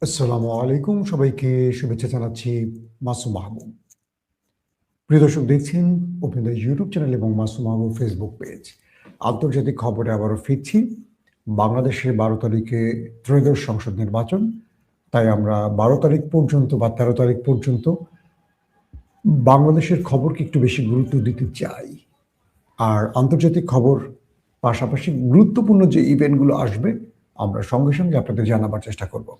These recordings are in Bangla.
আসসালামু আলাইকুম, সবাইকে শুভেচ্ছা জানাচ্ছি। মাসুম মাহবুব। প্রিয় দর্শক, দেখছেন ওপেন দ্য ইউটিউব চ্যানেল এবং মাসুম মাহবুব ফেসবুক পেজ। আন্তর্জাতিক খবরে আবারও ফিরছি। বাংলাদেশে 12 তারিখে ত্রয়োদশ সংসদ নির্বাচন, তাই আমরা 12 তারিখ পর্যন্ত বা 13 তারিখ পর্যন্ত বাংলাদেশের খবরকে একটু বেশি গুরুত্ব দিতে চাই। আর আন্তর্জাতিক খবর পাশাপাশি গুরুত্বপূর্ণ যে ইভেন্টগুলো আসবে আমরা সঙ্গে সঙ্গে আপনাদের জানাবার চেষ্টা করব।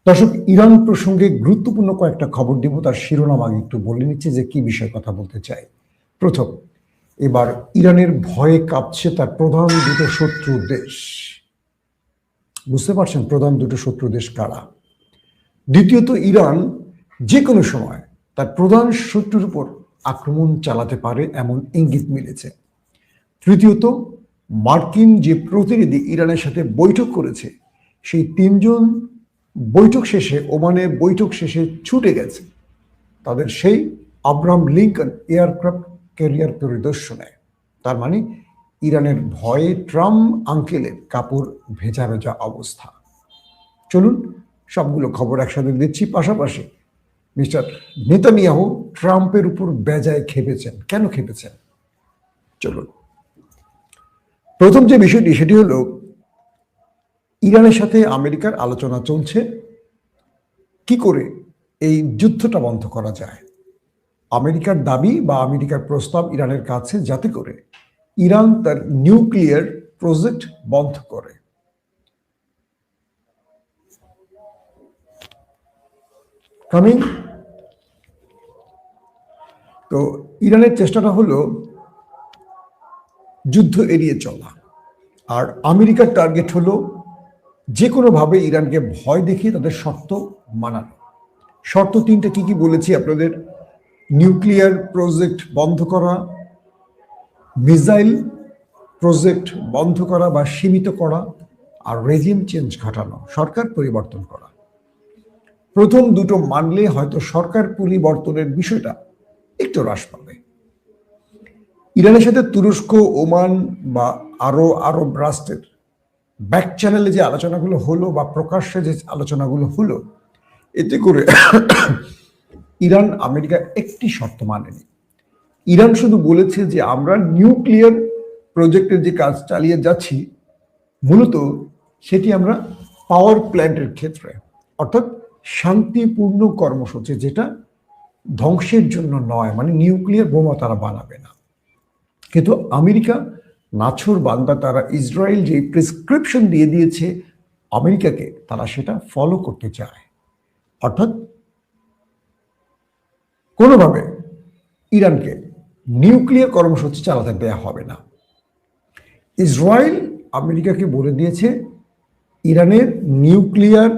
দর্শক, ইরান প্রসঙ্গে গুরুত্বপূর্ণ কয়েকটা খবর দিব, তার শিরোনাম আগে একটু বলে নিচ্ছি যে কি বিষয়ে কথা বলতে চাই। প্রথম, এবার ইরানের ভয়ে কাঁপছে তার প্রধান দুটো শত্রু দেশ। বুঝতে পারছেন প্রধান দুটো শত্রু দেশ কারা? দ্বিতীয়ত, ইরান যে কোনো সময় তার প্রধান শত্রুর উপর আক্রমণ চালাতে পারে এমন ইঙ্গিত মিলেছে। তৃতীয়ত, মার্কিন যে প্রতিনিধি ইরানের সাথে বৈঠক করেছে সেই তিনজন বৈঠক শেষে ওমানে বৈঠক শেষে ছুটে গেছে তাদের সেই আব্রাহাম লিঙ্কন এয়ারক্রাফট ক্যারিয়ার পরিদর্শনে। তার মানে ইরানের ভয়ে ট্রাম্প আঙ্কেলের কাপড় ভেজা ভেজা অবস্থা। চলুন সবগুলো খবর একসাথে দিচ্ছি। পাশাপাশি মিস্টার নেতানিয়াহু ট্রাম্পের উপর বেজায় খেপেছেন। কেন খেপেছেন চলুন। প্রথম যে বিষয়টি সেটি হলো, ইরানের সাথে আমেরিকার আলোচনা চলছে কি করে এই যুদ্ধটা বন্ধ করা যায়। আমেরিকার দাবি বা আমেরিকার প্রস্তাব ইরানের কাছে যাতে করে ইরান তার নিউক্লিয়ার প্রজেক্ট বন্ধ করে। কামিং তো ইরানের চেষ্টাটা হলো যুদ্ধ এড়িয়ে চলা, আর আমেরিকার টার্গেট হলো যে কোনোভাবে ইরানকে ভয় দেখিয়ে তাদের শর্ত মানানো। শর্ত তিনটা কি কি বলেছি আপনাদের: নিউক্লিয়ার প্রজেক্ট বন্ধ করা, মিসাইল প্রজেক্ট বন্ধ করা বা সীমিত করা, আর রেজিম চেঞ্জ ঘটানো, সরকার পরিবর্তন করা। প্রথম দুটো মানলে হয়তো সরকার পরিবর্তনের বিষয়টা একটু হ্রাস পাবে। ইরানের সাথে তুরস্ক, ওমান বা আরো আরব রাষ্ট্রের ব্যাক চ্যানেলে যে আলোচনাগুলো হলো বা প্রকাশ্যে যে আলোচনাগুলো হলো, এতে করে ইরান আমেরিকা একটি শর্ত মানেনি। ইরান শুধু বলেছে যে আমরা নিউক্লিয়ার প্রজেক্টের যে কাজ চালিয়ে যাচ্ছি মূলত সেটি আমরা পাওয়ার প্ল্যান্টের ক্ষেত্রে, অর্থাৎ শান্তিপূর্ণ কর্মসূচি, যেটা ধ্বংসের জন্য নয়, মানে নিউক্লিয়ার বোমা তারা বানাবে না। কিন্তু আমেরিকা নাছোড় বান্দা, তারা ইসরায়েল যে প্রেসক্রিপশন দিয়ে দিয়েছে আমেরিকাকে, তারা সেটা ফলো করতে চায়। অর্থাৎ কোনোভাবে ইরানকে নিউক্লিয়ার কর্মসূচি চালাতে দেয়া হবে না। ইসরায়েল আমেরিকাকে বলে দিয়েছে ইরানের নিউক্লিয়ার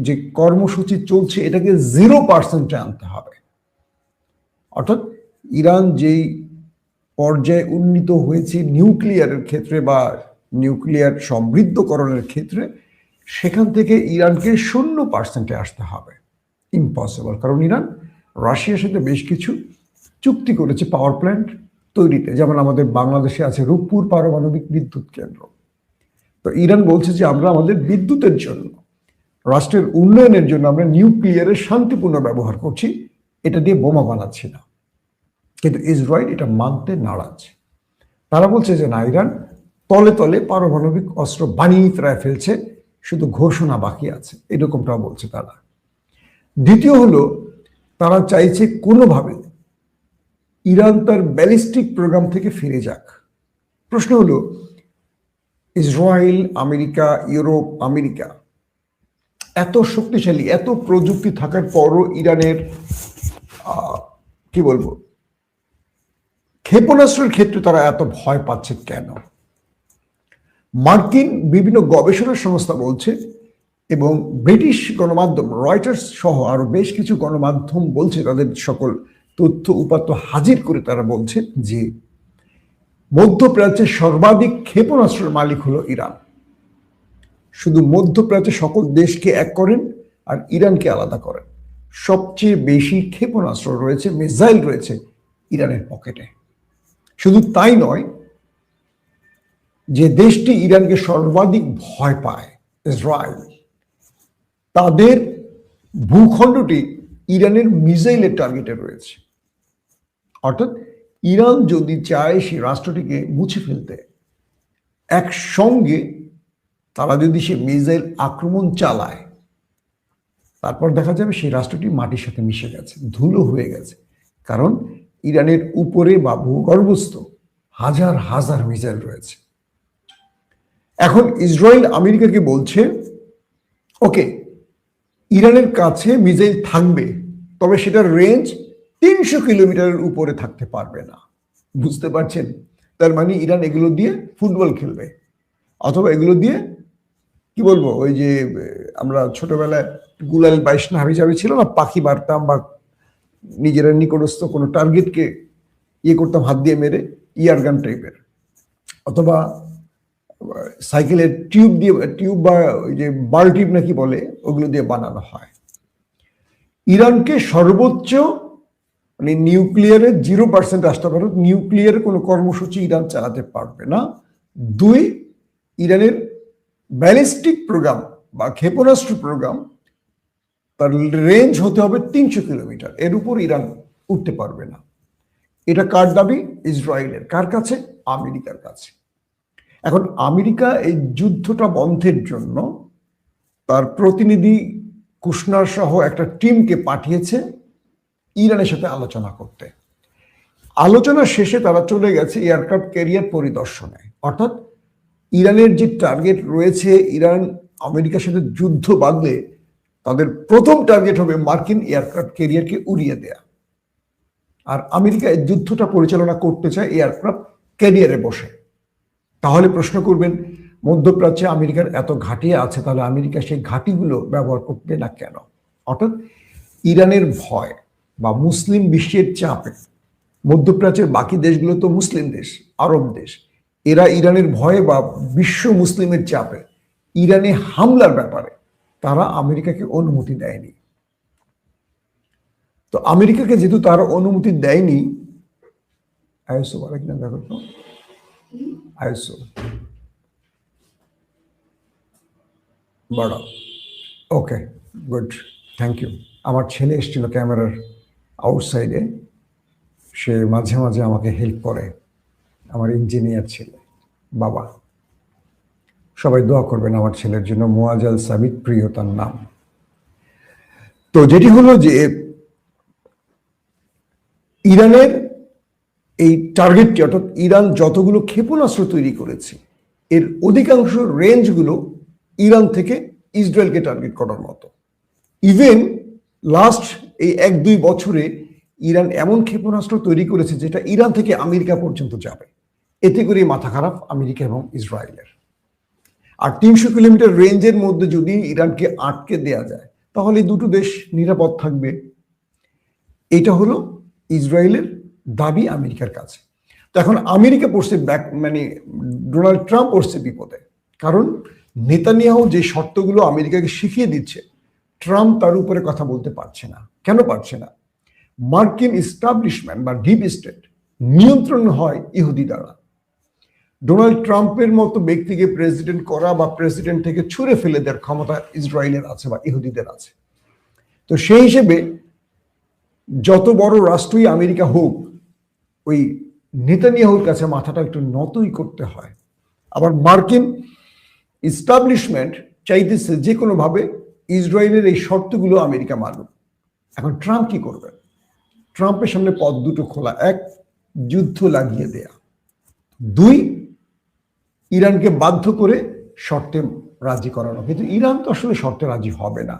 যে কর্মসূচি চলছে এটাকে 0% আনতে হবে। অর্থাৎ ইরান যেই পর্যায়ে উন্নীত হয়েছে নিউক্লিয়ারের ক্ষেত্রে বা নিউক্লিয়ার সমৃদ্ধকরণের ক্ষেত্রে, সেখান থেকে ইরানকে 0% আসতে হবে। ইম্পসিবল, কারণ ইরান রাশিয়ার সাথে বেশ কিছু চুক্তি করেছে পাওয়ার প্ল্যান্ট তৈরিতে। যেমন আমাদের বাংলাদেশে আছে রূপপুর পারমাণবিক বিদ্যুৎ কেন্দ্র। তো ইরান বলছে যে আমরা আমাদের বিদ্যুতের জন্য, রাষ্ট্রের উন্নয়নের জন্য আমরা নিউক্লিয়ারের শান্তিপূর্ণ ব্যবহার করছি, এটা দিয়ে বোমা বানাচ্ছি না। কিন্তু ইসরায়েল এটা মানতে নারাজ। তারা বলছে যে না, ইরান তলে তলে পারমাণবিক অস্ত্র বানিয়ে প্রায় ফেলছে, শুধু ঘোষণা বাকি আছে, এরকমটাও বলছে তারা। দ্বিতীয় হলো, তারা চাইছে কোনোভাবে ইরান তার ব্যালিস্টিক প্রোগ্রাম থেকে ফিরে যাক। প্রশ্ন হলো, ইসরায়েল, আমেরিকা, ইউরোপ, আমেরিকা এত শক্তিশালী, এত প্রযুক্তি থাকার পরও ইরানের কি বলবো ক্ষেপণাস্ত্রের ক্ষেত্রে তারা এত ভয় পাচ্ছে কেন? মার্কিন বিভিন্ন গবেষণা সংস্থা বলছে এবং ব্রিটিশ গণমাধ্যম রয়টার্স সহ আরো বেশ কিছু গণমাধ্যম বলছে, তাদের সকল তথ্য উপাত্ত হাজির করে তারা বলছে যে মধ্যপ্রাচ্যের সর্বাধিক ক্ষেপণাস্ত্রের মালিক হলো ইরান। শুধু মধ্যপ্রাচ্যের সকল দেশকে এক করেন আর ইরানকে আলাদা করেন। সবচেয়ে বেশি ক্ষেপণাস্ত্র রয়েছে, মিসাইল রয়েছে ইরানের পকেটে। শুধু তাই নয়, যে দেশটি ইরানকে সর্বাধিক ভয় পায়, ইসরায়েল, তাদের ভূখণ্ডটি ইরানের মিসাইলের টার্গেটে রয়েছে। অর্থাৎ ইরান যদি চায় সেই রাষ্ট্রটিকে মুছে ফেলতে, একসঙ্গে তারা যদি সে মিসাইল আক্রমণ চালায়, তারপর দেখা যাবে সেই রাষ্ট্রটি মাটির সাথে মিশে গেছে, ধুলো হয়ে গেছে। কারণ ইরানের উপরে বা ভূগর্ভস্থ হাজার হাজার মিসাইল রয়েছে। এখন ইসরায়েল আমেরিকাকে বলছে, ওকে, ইরানের কাছে মিসাইল থাকবে, তবে সেটার রেঞ্জ 300 কিলোমিটারের উপরে থাকতে পারবে না। বুঝতে পারছেন? তার মানে ইরান এগুলো দিয়ে ফুটবল খেলবে, অথবা এগুলো দিয়ে কি বলবো, ওই যে আমরা ছোটবেলায় গুলাল 22 না হাবি ছিল না, পাখি মারতাম বা নিজেরা নিকটস্থ কোনো টার্গেটকে করতাম হাত দিয়ে মেরে, ইয়ার গান টাইপের, অথবা সাইকেলের টিউব বা ওই যে বাল্টিপ নাকি বলে, ওগুলো দিয়ে বানানো হয়। ইরানকে সর্বোচ্চ মানে নিউক্লিয়ারের 0% আসতে পারে, নিউক্লিয়ারের কোনো কর্মসূচি ইরান চালাতে পারবে না। 2, ইরানের ব্যালিস্টিক প্রোগ্রাম বা ক্ষেপণাস্ত্র প্রোগ্রাম, তার রেঞ্জ হতে হবে 300 কিলোমিটার, এর উপর ইরান উঠতে পারবে না। এটা কার দাবি? ইসরায়েলের। কার কাছে? আমেরিকার কাছে। এখন আমেরিকা এই যুদ্ধটা বন্ধের জন্য তার প্রতিনিধি কুশনার সহ একটা টিমকে পাঠিয়েছে ইরানের সাথে আলোচনা করতে। আলোচনা শেষে তারা চলে গেছে এয়ারক্রাফট ক্যারিয়ার পরিদর্শনে। অর্থাৎ ইরানের যে টার্গেট রয়েছে, ইরান আমেরিকার সাথে যুদ্ধ বাঁধলে তাদের প্রথম টার্গেট হবে মার্কিন এয়ারক্রাফট ক্যারিয়ারকে উড়িয়ে দেয়া। আর আমেরিকা এই যুদ্ধটা পরিচালনা করতে চায় এয়ারক্রাফট ক্যারিয়ারে বসে। তাহলে প্রশ্ন করবেন, মধ্যপ্রাচ্যে আমেরিকার এত ঘাঁটি আছে, তাহলে আমেরিকা সেই ঘাঁটিগুলো ব্যবহার করবে না কেন? অর্থাৎ ইরানের ভয় বা মুসলিম বিশ্বের চাপে, মধ্যপ্রাচ্যের বাকি দেশগুলো তো মুসলিম দেশ, আরব দেশ, এরা ইরানের ভয়ে বা বিশ্ব মুসলিমের চাপে ইরানে হামলার ব্যাপারে তারা আমেরিকাকে অনুমতি দেয়নি। তো আমেরিকাকে যেহেতু তারা অনুমতি দেয়নি, আইএসও বলে কিনা দেখো তো, আইএসও বড়, ওকে, গুড, থ্যাংক ইউ। আমার ছেলে এসেছিল ক্যামেরার আউটসাইডে, সে মাঝে মাঝে আমাকে হেল্প করে, আমার ইঞ্জিনিয়ার ছেলে। বাবা, সবাই দোয়া করবেন আমার ছেলের জন্য, মোয়াজ্জেল সাবিত প্রিয় তার নাম। তো যেটি হলো যে ইরানের এই টার্গেটটি, অর্থাৎ ইরান যতগুলো ক্ষেপণাস্ত্র তৈরি করেছে, এর অধিকাংশ রেঞ্জগুলো ইরান থেকে ইসরায়েলকে টার্গেট করার মতো। ইভেন লাস্ট এই 1-2 বছরে ইরান এমন ক্ষেপণাস্ত্র তৈরি করেছে যেটা ইরান থেকে আমেরিকা পর্যন্ত যাবে। এতে করে মাথা খারাপ আমেরিকা এবং ইসরায়েলের। আর 300 কিলোমিটার রেঞ্জের মধ্যে যদি ইরানকে আটকে দেয়া যায়, তাহলে দুটো দেশ নিরাপদ থাকবে। এটা হলো ইসরায়েলের দাবি আমেরিকার কাছে। তো এখন আমেরিকা পড়ছে মানে ডোনাল্ড ট্রাম্প পড়ছে বিপদে। কারণ নেতানিয়াহু যে শর্তগুলো আমেরিকাকে শিখিয়ে দিচ্ছে, ট্রাম্প তার উপরে কথা বলতে পারছে না। কেন পারছে না? মার্কিন এস্টাবলিশমেন্ট বা ডিপ স্টেট নিয়ন্ত্রণ হয় ইহুদি দ্বারা। ডোনাল্ড ট্রাম্পের মতো ব্যক্তিকে প্রেসিডেন্ট করা বা প্রেসিডেন্ট থেকে ছুঁড়ে ফেলে দেওয়ার ক্ষমতা ইসরায়েলের আছে বা ইহুদিদের আছে। তো সেই হিসেবে যত বড় রাষ্ট্রই আমেরিকা হোক, ওই নেতানিয়াহুর কাছে মাথাটা একটু নতই করতে হয়। আবার মার্কিন এস্টাবলিশমেন্ট চাইতেছে যে কোনোভাবে ইসরায়েলের এই শর্তগুলো আমেরিকা মানুক। এখন ট্রাম্প কি করবেন? ট্রাম্পের সামনে পথ দুটো খোলা। 1, যুদ্ধ লাগিয়ে দেয়া। 2, ইরানকে বাধ্য করে শর্তে রাজি করানো। কিন্তু ইরান তো আসলে শর্তে রাজি হবে না।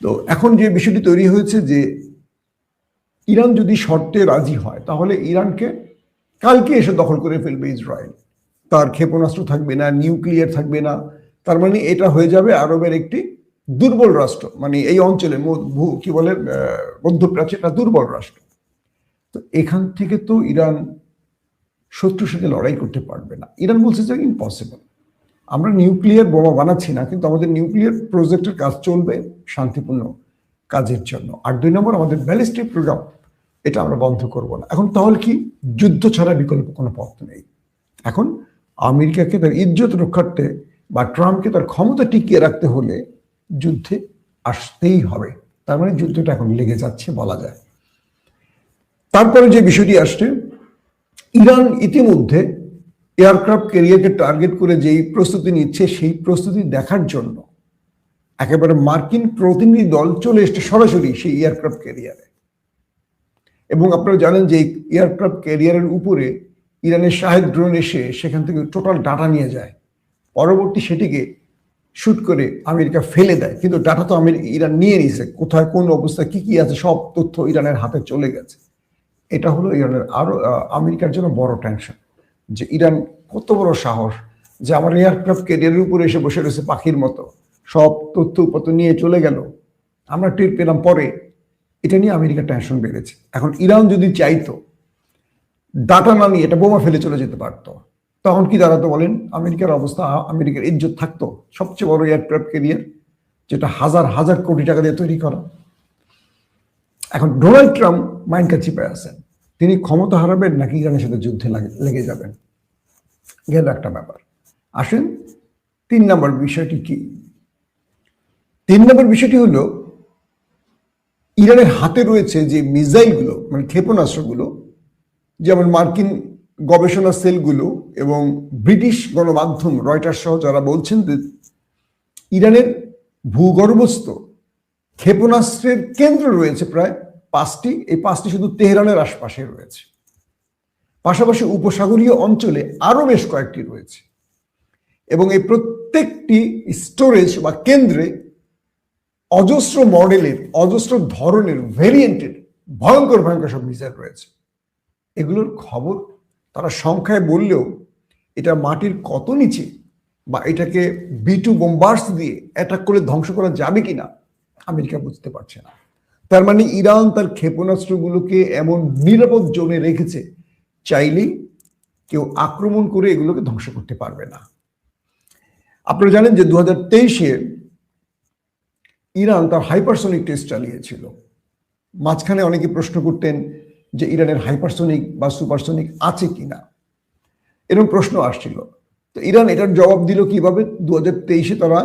তো এখন যে বিষয়টি তৈরি হয়েছে যে ইরান যদি শর্তে রাজি হয়, তাহলে ইরানকে কালকে এসে দখল করে ফেলবে ইসরায়েল। তার ক্ষেপণাস্ত্র থাকবে না, নিউক্লিয়ার থাকবে না। তার মানে এটা হয়ে যাবে আরবের একটি দুর্বল রাষ্ট্র, মানে এই অঞ্চলে কি বলে মধ্যপ্রাচ্যে একটা দুর্বল রাষ্ট্র। তো এখান থেকে তো ইরান শত্রুর সাথে লড়াই করতে পারবে না। ইরান বলছে যে ইম্পসিবল, আমরা নিউক্লিয়ার বোমা বানাচ্ছি না, কিন্তু আমাদের নিউক্লিয়ার প্রজেক্টের কাজ চলবে শান্তিপূর্ণ কাজের জন্য। আর 2 নম্বর, আমাদের ব্যালিস্টিক প্রোগ্রাম, এটা আমরা বন্ধ করব না। এখন তাহলে কি? যুদ্ধ ছাড়া বিকল্প কোনো পথ নেই। এখন আমেরিকাকে তার ইজ্জত রক্ষার্থে বা ট্রাম্পকে তার ক্ষমতা টিকিয়ে রাখতে হলে যুদ্ধে আসতেই হবে। তার মানে যুদ্ধটা এখন লেগে যাচ্ছে বলা যায়। তারপরে যে বিষয়টি আসছে, ইরান ইতিমধ্যে এয়ারক্রাফট ক্যারিয়ারকে টার্গেট করে যেই প্রস্তুতি নিচ্ছে, সেই প্রস্তুতি দেখার জন্য একেবারে মার্কিন প্রতিনিধি দল চলে এসছে সরাসরি সেই এয়ারক্রাফট ক্যারিয়ারে। এবং আপনারা জানেন যে এয়ারক্রাফট ক্যারিয়ারের উপরে ইরানের শাহেদ ড্রোন এসে সেখান থেকে টোটাল ডাটা নিয়ে যায়, পরবর্তী সেটিকে শুট করে আমেরিকা ফেলে দেয়। কিন্তু ডাটা তো ইরান নিয়ে নিয়েছে, কোথায় কোন অবস্থা কি কি আছে সব তথ্য ইরানের হাতে চলে গেছে। এটা হলো ইরানের আরো আমেরিকার জন্য বড় টেনশন, যে ইরান কত বড় সাহস যে আমার এয়ারক্রাফট ক্যারিয়ারের উপরে এসে বসে রয়েছে পাখির মতো, সব তথ্য উপত্য নিয়ে চলে গেল, আমরা টের পেলাম পরে। এটা নিয়ে আমেরিকার টেনশন বেড়েছে। এখন ইরান যদি চাইতো ডাটা না নিয়ে এটা বোমা ফেলে চলে যেতে পারতো, তখন কি দাঁড়াতো বলেন? আমেরিকার অবস্থা, আমেরিকার ইজ্জত থাকতো। সবচেয়ে বড় এয়ারক্রাফট ক্যারিয়ার, যেটা হাজার হাজার কোটি টাকা দিয়ে তৈরি করা। এখন ডোনাল্ড ট্রাম্প মাইন্ড চিপে আছেন, তিনি ক্ষমতা হারাবেন নাকি ইরানের সাথে যুদ্ধে লেগে যাবেন, গেল একটা ব্যাপার। আসেন 3 নম্বর বিষয়টি কি। 3 নম্বর বিষয়টি হলো, ইরানের হাতে রয়েছে যে মিসাইলগুলো, মানে ক্ষেপণাস্ত্রগুলো, যেমন মার্কিন গবেষণা সেলগুলো এবং ব্রিটিশ গণমাধ্যম রয়টার্স সহ যারা বলছেন যে ইরানের ভূগর্ভস্থ ক্ষেপণাস্ত্রের কেন্দ্র রয়েছে প্রায় 5টি। এই 5টি শুধু তেহরানের আশপাশে রয়েছে, পাশাপাশি উপসাগরীয় অঞ্চলে আরো বেশ কয়েকটি রয়েছে। এবং এই প্রত্যেকটি স্টোরেজ বা কেন্দ্রে অজস্র মডেলের, অজস্র ধরনের, ভেরিয়েন্টের ভয়ঙ্কর ভয়ঙ্কর সব মিসাইল রয়েছে। এগুলোর খবর তারা সংখ্যায় বললেও এটা মাটির কত নিচে বা এটাকে B2 বোম্বার্স দিয়ে অ্যাটাক করে ধ্বংস করা যাবে কিনা আমেরিকা বুঝতে পারছে না। তার মানে ইরান তার ক্ষেপণাস্ত্রগুলোকে এমন নিরাপদ জোনে রেখেছে, চাইলেই কেউ আক্রমণ করে এগুলোকে ধ্বংস করতে পারবে না। আপনারা জানেন যে 2023-এ ইরান তার হাইপারসোনিক টেস্ট চালিয়েছিল। মাঝখানে অনেকে প্রশ্ন করতেন যে ইরানের হাইপারসোনিক বা সুপারসোনিক আছে কিনা, এরকম প্রশ্ন আসছিল। তো ইরান এটার জবাব দিল কিভাবে? 2023-এ তারা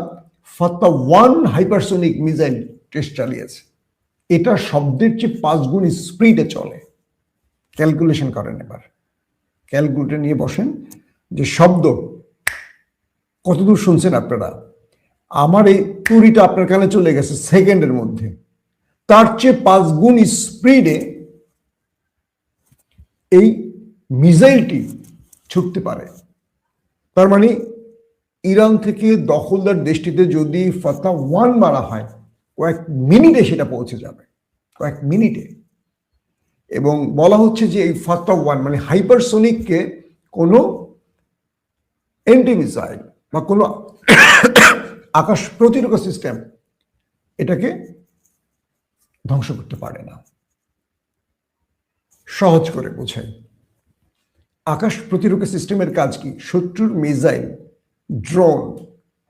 ফাত্তা-1 হাইপারসোনিক মিসাইল টেস্ট চালিয়েছে। এটা শব্দের চেয়ে 5 গুণ স্পিডে চলে। ক্যালকুলেশন করেন, এবার ক্যালকুলেটর নিয়ে বসেন যে শব্দ কতদূর শুনছেন আপনারা। আমার এই তুড়িটা আপনার কানে চলে গেছে সেকেন্ডের মধ্যে, তার চেয়ে 5 গুণ স্পিডে এই মিসাইলটি ছুটতে পারে। তার মানে ইরান থেকে দখলদার দেশটিতে যদি ফাত্তা-1 মারা হয়, কয়েক মিনিটে সেটা পৌঁছে যাবে, কয়েক মিনিটে। এবং বলা হচ্ছে যে এই ফাত্তা-1 মানে হাইপারসোনিককে কোনো এন্টি মিসাইল বা কোনো আকাশ প্রতিরক্ষা সিস্টেম এটাকে ধ্বংস করতে পারে না। সহজ করে বোঝাই, আকাশ প্রতিরক্ষা সিস্টেমের কাজ কি? শত্রুর মিসাইল, ড্রোন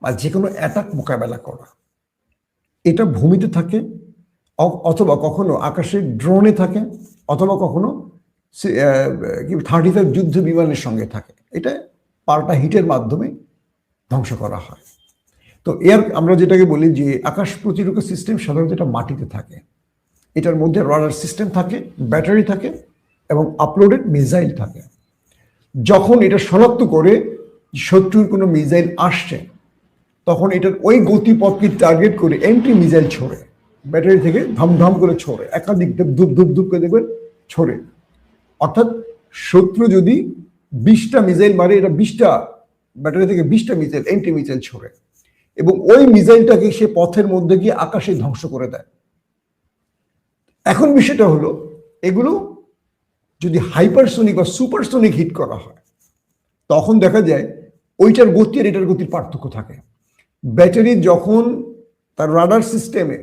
বা যে কোনো অ্যাটাক মোকাবেলা করা। এটা ভূমিতে থাকে, অথবা কখনো আকাশের ড্রোনে থাকে, অথবা কখনো 35 যুদ্ধ বিমানের সঙ্গে থাকে। এটা পাল্টা হিটের মাধ্যমে ধ্বংস করা হয়। তো আমরা যেটাকে বলি যে আকাশ প্রতিরক্ষা সিস্টেম সাধারণত এটা মাটিতে থাকে। এটার মধ্যে রাডার সিস্টেম থাকে, ব্যাটারি থাকে এবং আপলোডেড মিসাইল থাকে। যখন এটা শনাক্ত করে শত্রুর কোনো মিসাইল আসছে, তখন এটার ওই গতিপথকে টার্গেট করে এন্টি মিসাইল ছোড়ে, ব্যাটারি থেকে ধামধাম করে ছোড়ে, একাধিক ধূপ ধূপ ধূপ করে দেখবেন ছোড়ে। অর্থাৎ শত্রু যদি 20টা মিসাইল মারে, এটা 20টা ব্যাটারি থেকে 20টা মিসাইল, এন্টি মিসাইল ছোড়ে, এবং ওই মিসাইলটাকে সে পথের মধ্যে গিয়ে আকাশে ধ্বংস করে দেয়। এখন বিষয়টা হলো, এগুলো যদি হাইপারসোনিক বা সুপারসোনিক হিট করা হয়, তখন দেখা যায় ওইটার গতি আর এটার গতির পার্থক্য থাকে। ব্যাটারি যখন তার রাডার সিস্টেমে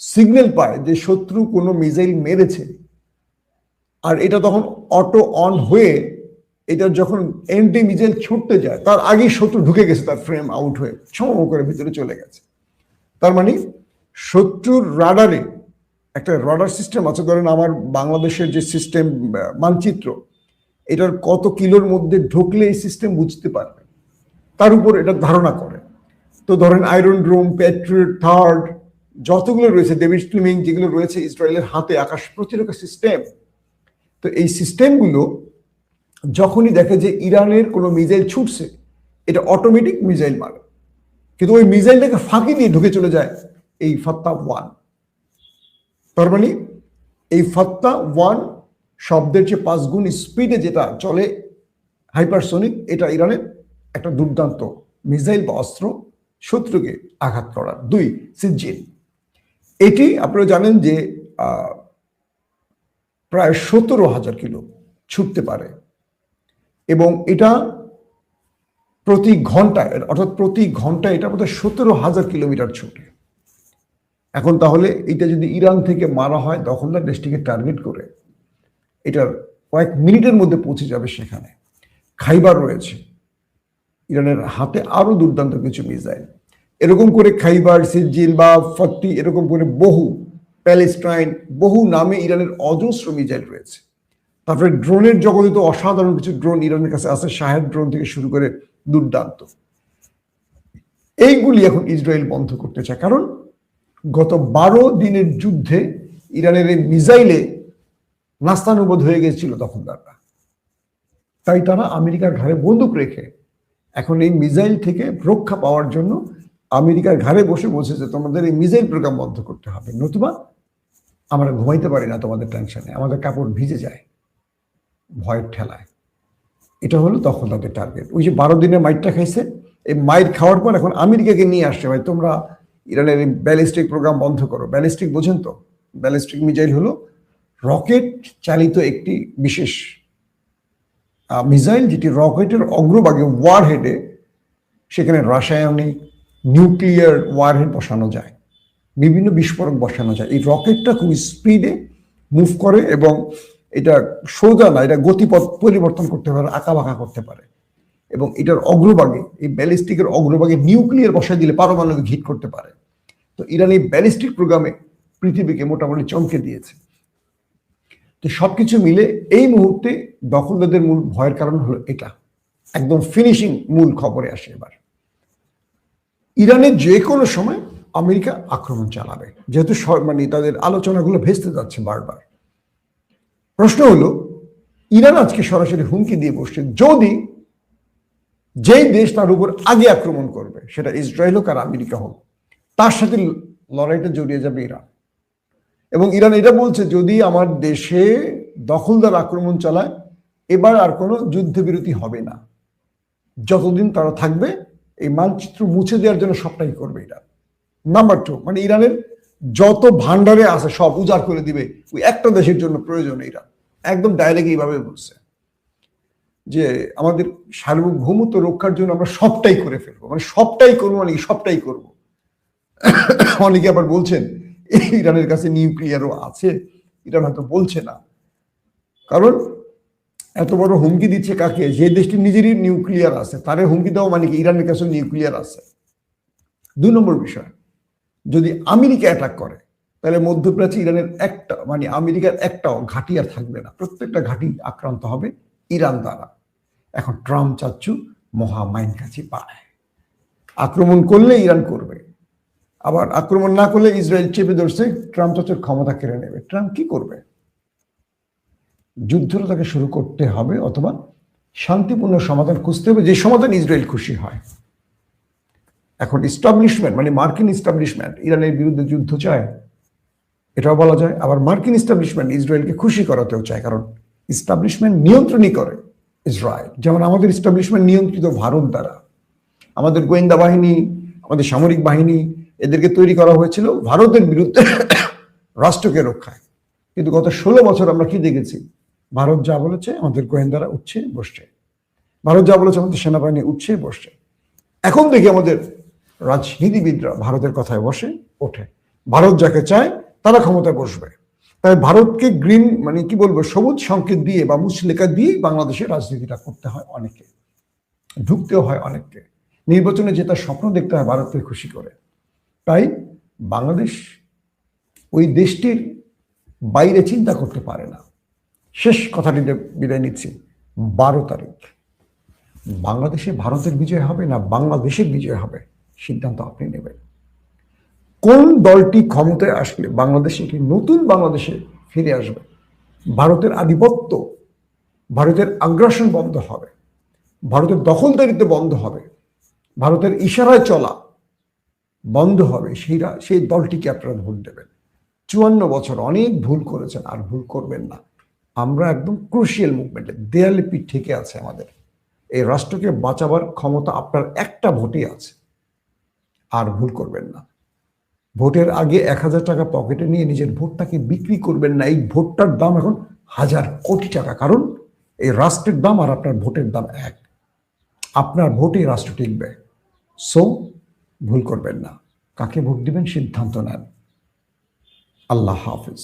সিগন্যাল পায় যে শত্রু কোনো মিসাইল মেরেছে, আর এটা তখন অটো অন হয়ে এটা যখন এন্টি মিসাইল ছুটতে যায়, তার আগেই শত্রু ঢুকে গেছে, তার ফ্রেম আউট হয়ে সম করে ভিতরে চলে গেছে। তার মানে শত্রুর রাডারে একটা রাডার সিস্টেম আছে। ধরেন আমার বাংলাদেশের যে সিস্টেম মানচিত্র, এটার কত কিলোর মধ্যে ঢুকলে এই সিস্টেম বুঝতে পারবে, তার উপর এটা ধারণা করে। তো ধরেন আয়রন ড্রোম, প্যাট্রিয়ট, থার্ড, যতগুলো রয়েছে, ডেভিড স্লিমিং, যেগুলো রয়েছে ইসরায়েলের হাতে আকাশ প্রতিরক্ষা সিস্টেম, তো এই সিস্টেমগুলো যখনই দেখে যে ইরানের কোনো মিসাইল ছুটছে, এটা অটোমেটিক মিসাইল মারে, কিন্তু ওই মিসাইলটাকে ফাঁকি দিয়ে ঢুকে চলে যায় এই ফাত্তা ওয়ান। তার মানে এই ফাত্তা ওয়ান শব্দের যে 5 গুণ স্পিডে যেটা চলে, হাইপারসোনিক, এটা ইরানের একটা দুর্দান্ত মিসাইল বা অস্ত্র শত্রুকে আঘাত করার। 2, সিজিল। এটি আপনারা জানেন যে প্রায় 17,000 কিলো ছুটতে পারে, এবং এটা প্রতি ঘন্টায়, অর্থাৎ প্রতি ঘন্টায় এটা বোধহয় 17,000 কিলোমিটার ছুটে। এখন তাহলে এটা যদি ইরান থেকে মারা হয় দখলদার দেশটিকে টার্গেট করে, এটার কয়েক মিনিটের মধ্যে পৌঁছে যাবে সেখানে। খাইবার রয়েছে ইরানের হাতে, আরো দুর্দান্ত কিছু মিসাইল। এরকম করে খাইবার, সিজিল বা ফত্তি, এরকম করে বহু, প্যালেস্টাইন, বহু নামে ইরানের অজস্র মিসাইল রয়েছে। তারপরে ড্রোনের জগতে তো অসাধারণ কিছু ড্রোন ইরানের কাছে আছে, শাহেদ ড্রোন থেকে শুরু করে দুর্দান্ত। এইগুলি এখন ইসরায়েল বন্ধ করতে চায়, কারণ গত 12 দিনের যুদ্ধে ইরানের এই মিসাইলে নাস্তানুবোধ হয়ে গেছিল দখলদাররা। তাই তারা আমেরিকার ঘাড়ে বন্দুক রেখে এখন এই মিসাইল থেকে রক্ষা পাওয়ার জন্য আমেরিকার ঘাড়ে বসে বসেছে, তোমাদের এই মিসাইল প্রোগ্রাম বন্ধ করতে হবে, নতুবা আমরা ঘুমাইতে পারি না তোমাদের টেনশনে, আমাদের কাপড় ভিজে যায় ভয়ের ঠেলায়। এটা হলো দখলদারদের টার্গেট। ওই যে 12 দিনের মাইটটা খাইছে, এই মাইট খাওয়ার পর এখন আমেরিকাকে নিয়ে আসছে, ভাই তোমরা ইরানের এই ব্যালিস্টিক প্রোগ্রাম বন্ধ করো। ব্যালিস্টিক বোঝেন তো? ব্যালিস্টিক মিসাইল হলো রকেট চালিত একটি বিশেষ মিসাইল, যেটি রকেটের অগ্রভাগে ওয়ারহেডে, সেখানে রাসায়নিক, নিউক্লিয়ার ওয়ারহেড বসানো যায়, বিভিন্ন বিস্ফোরক বসানো যায়। এই রকেটটা খুব স্পিডে মুভ করে, এবং এটা সোজা না, এটা গতিপথ পরিবর্তন করতে পারে, আঁকা বাঁকা করতে পারে, এবং এটার অগ্রভাগে, এই ব্যালিস্টিকের অগ্রভাগে নিউক্লিয়ার বসায় দিলে পারমাণবিক হিট করতে পারে। তো ইরান এই ব্যালিস্টিক প্রোগ্রামে পৃথিবীকে মোটামুটি চমকে দিয়েছে। তো সবকিছু মিলে এই মুহূর্তে দখলদারদের মূল ভয়ের কারণ হলো এটা। একদম ফিনিশিং মূল খবরে আসে এবার। ইরানের যে কোনো সময় আমেরিকা আক্রমণ চালাবে, যেহেতু মানে তাদের আলোচনাগুলো ভেস্তে যাচ্ছে বারবার। প্রশ্ন হলো, ইরান আজকে সরাসরি হুমকি দিয়ে বসছে, যদি যেই দেশ তার উপর আগে আক্রমণ করবে, সেটা ইসরায়েল হোক আর আমেরিকা হোক, তার সাথে লড়াইটা জড়িয়ে যাবে ইরান। এবং ইরান এটা বলছে, যদি আমার দেশে দখলদার আক্রমণ চালায়, এবার আর কোনো যুদ্ধবিরতি হবে না, যতদিন তারা থাকবে এই মানচিত্র মুছে দেওয়ার জন্য সবটাই করবে ইরান। নাম্বার 2, মানে ইরানের যত ভান্ডারে আছে সব উজাড় করে দিবে ওই একটা দেশের জন্য প্রয়োজন। ইরান একদম ডাইরেক্ট এইভাবে বলছে যে আমাদের সার্বভৌমত্ব রক্ষার জন্য আমরা সবটাই করে ফেলবো, মানে সবটাই করবো, মানে সবটাই করবো। অনেকে আবার বলছেন ইরানের কাছে নিউক্লিয়ারও আছে, ইরান হয়তো বলছে না, কারণ এত বড় হুমকি দিচ্ছে কাকে? যে দেশটি নিজেরই নিউক্লিয়ার আছে তারে হুমকি দেওয়া মানে কি ইরানের কাছে নিউক্লিয়ার আছে। 2 নম্বর বিষয়, যদি আমেরিকা অ্যাটাক করে, তাহলে মধ্যপ্রাচ্যে ইরানের একটা, মানে আমেরিকার একটাও ঘাঁটি আর থাকবে না, প্রত্যেকটা ঘাঁটি আক্রান্ত হবে ইরান দ্বারা। এখন ট্রাম্প চাচ্ছু মহামাইন কাছে পায়, আক্রমণ করলে ইরান করবে, আবার আক্রমণ না করলে ইসরায়েল চেপে ধরছে, ট্রাম্প চাচ্ছুর ক্ষমতা কেড়ে নেবে। ট্রাম্প কি করবে? যুদ্ধটা তাকে শুরু করতে হবে, অথবা শান্তিপূর্ণ সমাধান খুঁজতে হবে, যে সমাধান ইসরায়েল খুশি হয়। এখন ইস্টাবলিশমেন্ট, মানে মার্কিন ইস্টাবলিশমেন্ট ইরানের বিরুদ্ধে যুদ্ধ চায়, এটাও বলা যায়। আবার মার্কিন ইস্টাবলিশমেন্ট ইসরায়েলকে খুশি করাতেও চায়, কারণ ইস্টাবলিশমেন্ট নিয়ন্ত্রণই করে ইসরায়েল। যেমন আমাদের ইস্টাবলিশমেন্ট নিয়ন্ত্রিত ভারত দ্বারা। আমাদের গোয়েন্দা বাহিনী, আমাদের সামরিক বাহিনী, এদেরকে তৈরি করা হয়েছিল ভারতের বিরুদ্ধে রাষ্ট্রকে রক্ষায়। কিন্তু গত 16 বছর আমরা কি দেখেছি? ভারত যা বলেছে আমাদের গোয়েন্দারা উঠছে বসছে, ভারত যা বলেছে আমাদের সেনাবাহিনী উঠছে বসছে। এখন দেখি আমাদের রাজনীতিবিদরা ভারতের কথায় বসে ওঠে, ভারত যাকে চায় তারা ক্ষমতায় বসবে। তাই ভারতকে গ্রিন, মানে কি বলবো, সবুজ সংকেত দিয়ে বা মুচলেখা দিয়ে বাংলাদেশের রাজনীতিটা করতে হয় অনেকে, ঢুকতেও হয় অনেককে। নির্বাচনে জেতার স্বপ্ন দেখতে হয় ভারতকে খুশি করে। তাই বাংলাদেশ ওই দেশটির বাইরে চিন্তা করতে পারে না। শেষ কথাটিতে বিদায় নিচ্ছি। 12 তারিখ বাংলাদেশে ভারতের বিজয় হবে না বাংলাদেশের বিজয় হবে, সিদ্ধান্ত আপনি নেবেন। কোন দলটি ক্ষমতায় আসলে বাংলাদেশে একটি নতুন বাংলাদেশে ফিরে আসবে, ভারতের আধিপত্য, ভারতের আগ্রাসন বন্ধ হবে, ভারতের দখলদারিত্ব বন্ধ হবে, ভারতের ইশারায় চলা বন্ধ হবে, সেই দলটিকে আপনারা ভোট দেবেন। 54 বছর অনেক ভুল করেছেন, আর ভুল করবেন না। আমরা একদম ক্রুশিয়াল মুভমেন্টে, দেয়ালে পিঠ থেকে আছে আমাদের। এই রাষ্ট্রকে বাঁচাবার ক্ষমতা আপনার একটা ভোটে আছে, আর ভুল করবেন না। ভোটের আগে 1000 টাকা পকেটে নিয়ে নিজের ভোটটাকে বিক্রি করবেন না। এই ভোটটার দাম এখন 1000 কোটি টাকা, কারণ এই রাষ্ট্রের দাম আর আপনার ভোটের দাম এক। আপনার ভোটে রাষ্ট্র টিকবে। সো ভুল করবেন না। কাকে ভোট দিবেন সিদ্ধান্ত নেন। আল্লাহ হাফিজ।